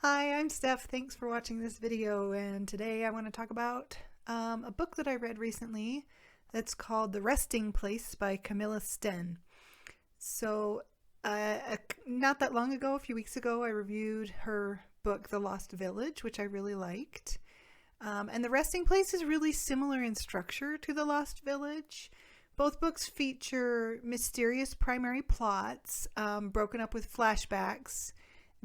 Hi, I'm Steph. Thanks for watching this video. And today I want to talk about a book that I read recently that's called The Resting Place by Camilla Sten. So, not that long ago, a few weeks ago, I reviewed her book, The Lost Village, which I really liked. And The Resting Place is really similar in structure to The Lost Village. Both books feature mysterious primary plots broken up with flashbacks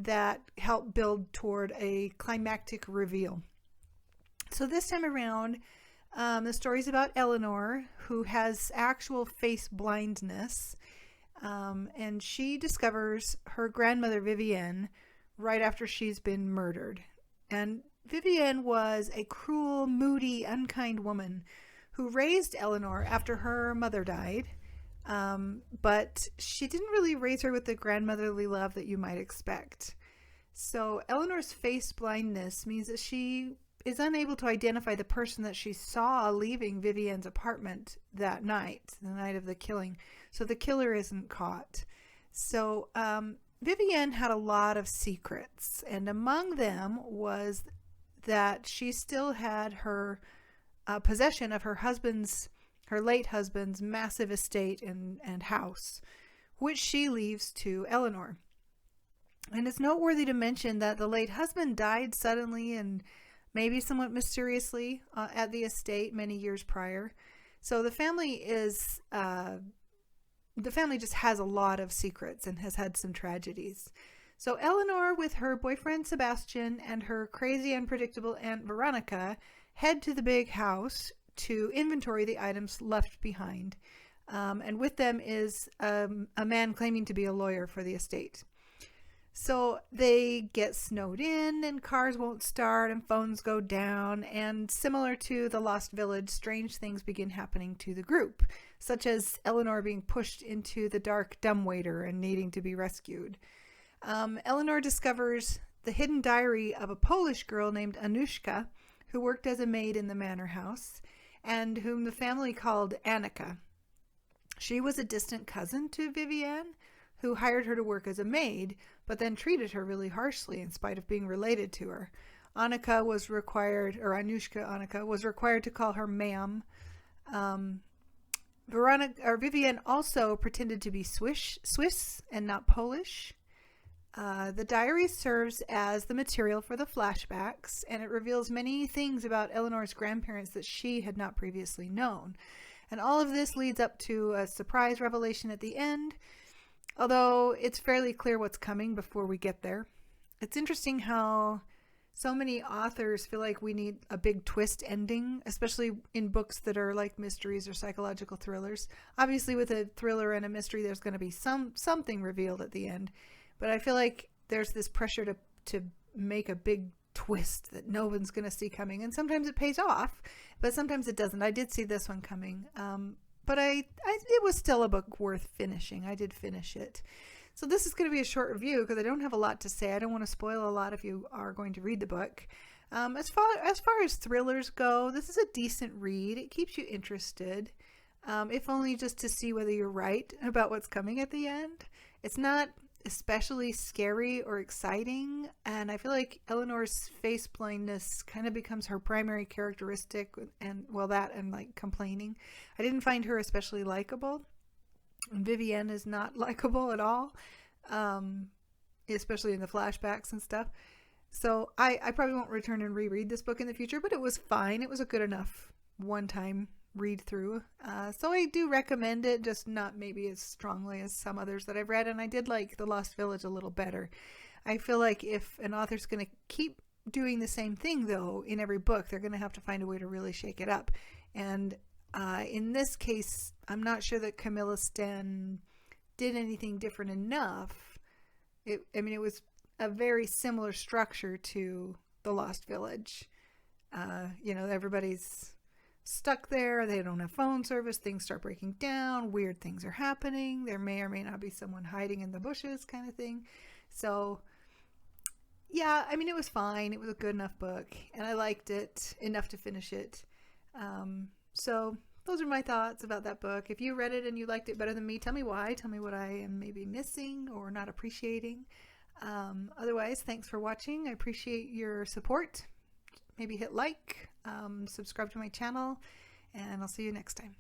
that help build toward a climactic reveal. So this time around, the story's about Eleanor, who has actual face blindness, and she discovers her grandmother Vivienne right after she's been murdered. And Vivienne was a cruel, moody, unkind woman who raised Eleanor after her mother died. But she didn't really raise her with the grandmotherly love that you might expect. So Eleanor's face blindness means that she is unable to identify the person that she saw leaving Vivienne's apartment that night, the night of the killing. So the killer isn't caught. So Vivienne had a lot of secrets, and among them was that she still had her possession of her late husband's massive estate and house, which she leaves to Eleanor. And it's noteworthy to mention that the late husband died suddenly and maybe somewhat mysteriously at the estate many years prior. So the family just has a lot of secrets and has had some tragedies. So Eleanor, with her boyfriend Sebastian and her crazy, unpredictable Aunt Veronica, head to the big house to inventory the items left behind. And with them is a man claiming to be a lawyer for the estate. So they get snowed in and cars won't start and phones go down, and similar to the Lost Village, strange things begin happening to the group, such as Eleanor being pushed into the dark dumbwaiter and needing to be rescued. Eleanor discovers the hidden diary of a Polish girl named Anushka, who worked as a maid in the manor house, and whom the family called Annika. She was a distant cousin to Vivienne, who hired her to work as a maid, but then treated her really harshly in spite of being related to her. Anushka was required to call her ma'am. Vivienne also pretended to be Swiss and not Polish. The diary serves as the material for the flashbacks, and it reveals many things about Eleanor's grandparents that she had not previously known. And all of this leads up to a surprise revelation at the end, although it's fairly clear what's coming before we get there. It's interesting how so many authors feel like we need a big twist ending, especially in books that are like mysteries or psychological thrillers. Obviously, with a thriller and a mystery, there's going to be something revealed at the end. But I feel like there's this pressure to make a big twist that no one's going to see coming. And sometimes it pays off, but sometimes it doesn't. I did see this one coming. But it was still a book worth finishing. I did finish it. So this is going to be a short review because I don't have a lot to say. I don't want to spoil a lot if you are going to read the book. As far as thrillers go, this is a decent read. It keeps you interested, if only just to see whether you're right about what's coming at the end. It's not especially scary or exciting, and I feel like Eleanor's face blindness kind of becomes her primary characteristic, and like complaining. I didn't find her especially likable. Vivienne is not likable at all, especially in the flashbacks and stuff. So I probably won't return and reread this book in the future, but it was fine. It was a good enough one-time read through. So I do recommend it, just not maybe as strongly as some others that I've read. And I did like The Lost Village a little better. I feel like if an author's going to keep doing the same thing, though, in every book, they're going to have to find a way to really shake it up. And in this case, I'm not sure that Camilla Sten did anything different enough. It was a very similar structure to The Lost Village. Everybody's stuck there. They don't have phone service. Things start breaking down. Weird things are happening. There may or may not be someone hiding in the bushes, kind of thing. So, yeah, it was fine. It was a good enough book, and I liked it enough to finish it. So those are my thoughts about that book. If you read it and you liked it better than me, tell me why. Tell me what I am maybe missing or not appreciating. Otherwise, thanks for watching. I appreciate your support. Maybe hit like, subscribe to my channel, and I'll see you next time.